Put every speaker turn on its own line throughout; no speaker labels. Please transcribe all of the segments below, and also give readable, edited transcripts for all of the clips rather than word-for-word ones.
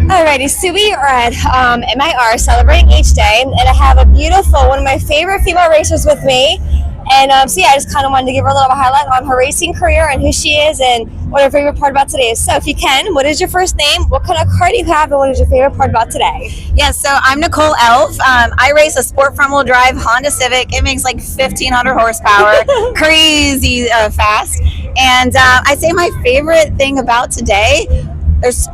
Alrighty, so we are at MIR celebrating H Day, and I have a beautiful, one of my favorite female racers with me. And so yeah, I just kind of wanted to give her a little highlight on her racing career and who she is and what her favorite part about today is. So if you can, what is your first name, what kind of car do you have, and what is your favorite part about today?
Yes, so I'm Nicole Elff. I race a sport front-wheel drive Honda Civic. It makes like 1,500 horsepower, crazy fast. And I'd say my favorite thing about today,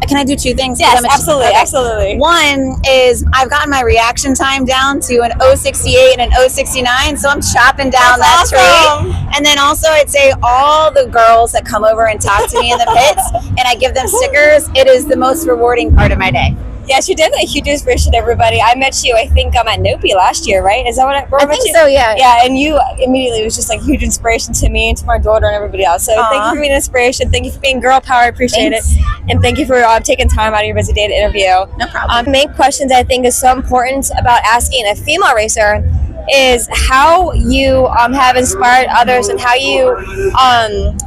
can I do two things?
Yes, absolutely, absolutely.
One is I've gotten my reaction time down to an 068 and an 069, so I'm chopping down that
awesome.
tree. And then also I'd say all the girls that come over and talk to me in the pits and I give them stickers, it is the most rewarding part of my day.
Yes, you're definitely a huge inspiration to everybody. I met you, I think, at NOPI last year, right? Is that what I
think so, yeah.
Yeah, and you immediately was just like huge inspiration to me and to my daughter and everybody else. So thank you for being an inspiration. Thank you for being girl power. I appreciate it. And thank you for taking time out of your busy day to interview.
No problem.
Main questions I think is so important about asking a female racer is how you have inspired others and how you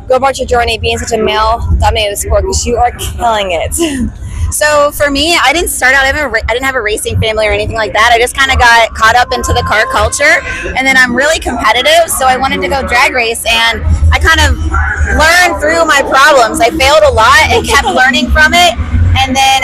go about your journey being such a male-dominated sport, because you are killing it.
So for me, I didn't start out, I didn't have a racing family or anything like that. I just kind of got caught up into the car culture, and then I'm really competitive, so I wanted to go drag race, and I kind of learned through my problems. I failed a lot and kept learning from it. And then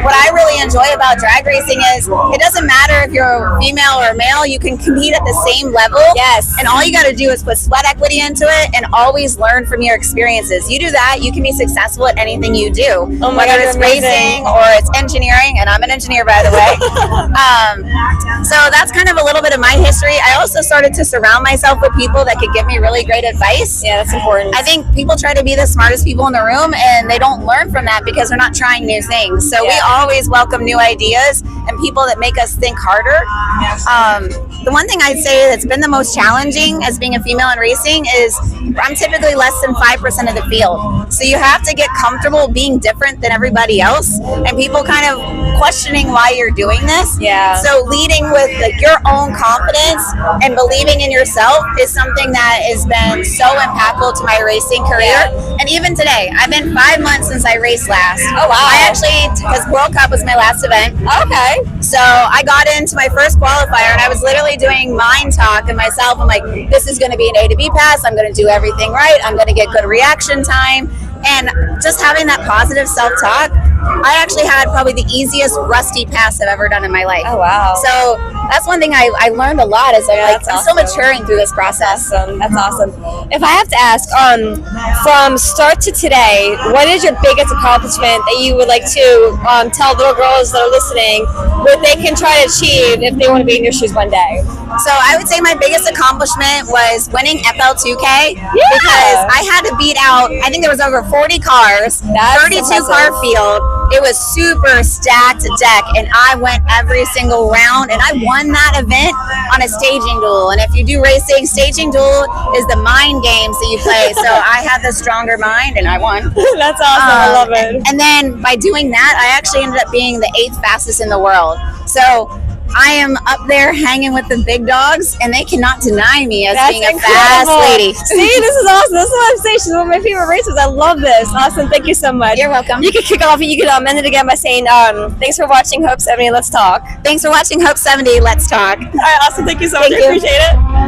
what I really enjoy about drag racing is it doesn't matter if you're female or male, you can compete at the same level.
Yes.
And all you got to do is put sweat equity into it and always learn from your experiences. You do that, you can be successful at anything you do.
Oh my
whether
God,
it's racing or it's engineering, and I'm an engineer, by the way. So that's kind of a little bit of my history. I also started to surround myself with people that could give me really great advice.
Yeah, that's important.
I think people try to be the smartest people in the room, and they don't learn from that because they're not trying new things. So we always welcome new ideas and people that make us think harder. The one thing I'd say that's been the most challenging as being a female in racing is I'm typically less than 5% of the field. So you have to get comfortable being different than everybody else, and people kind of questioning why you're doing this.
Yeah.
So leading with your own confidence and believing in yourself is something that has been so impactful to my racing career. And even today, I've been 5 months since I raced last.
Oh, wow.
I actually, because World Cup was my last event.
Okay.
So I got into my first qualifier, and I was literally doing mind talk and myself. I'm like, this is going to be an A to B pass. I'm going to do everything right. I'm going to get good reaction time. And just having that positive self-talk, I actually had probably the easiest rusty pass I've ever done in my life.
Oh, wow.
So that's one thing I learned a lot is I'm still maturing through this process.
Awesome. That's awesome. If I have to ask, from start to today, what is your biggest accomplishment that you would like to tell little girls that are listening what they can try to achieve if they want to be in your shoes one day?
So I would say my biggest accomplishment was winning FL2K because I had to beat out, I think there was over 40 cars, 32 car field. It was super stacked deck, and I went every single round, and I won that event on a staging duel. And if you do racing, staging duel is the mind games that you play. So I had the stronger mind, and I won.
That's awesome. I love it.
And then by doing that, I actually ended up being the 8th fastest in the world. So I am up there hanging with the big dogs, and they cannot deny me as being a fast lady.
See, this is awesome. This is what I'm saying. She's one of my favorite racers. I love this. Awesome. Thank you so much.
You're welcome.
You can kick off and you can end it again by saying, thanks for watching Hope 70. Let's talk.
Thanks for watching Hope 70. Let's talk.
All right, awesome. Thank you so much. I appreciate it.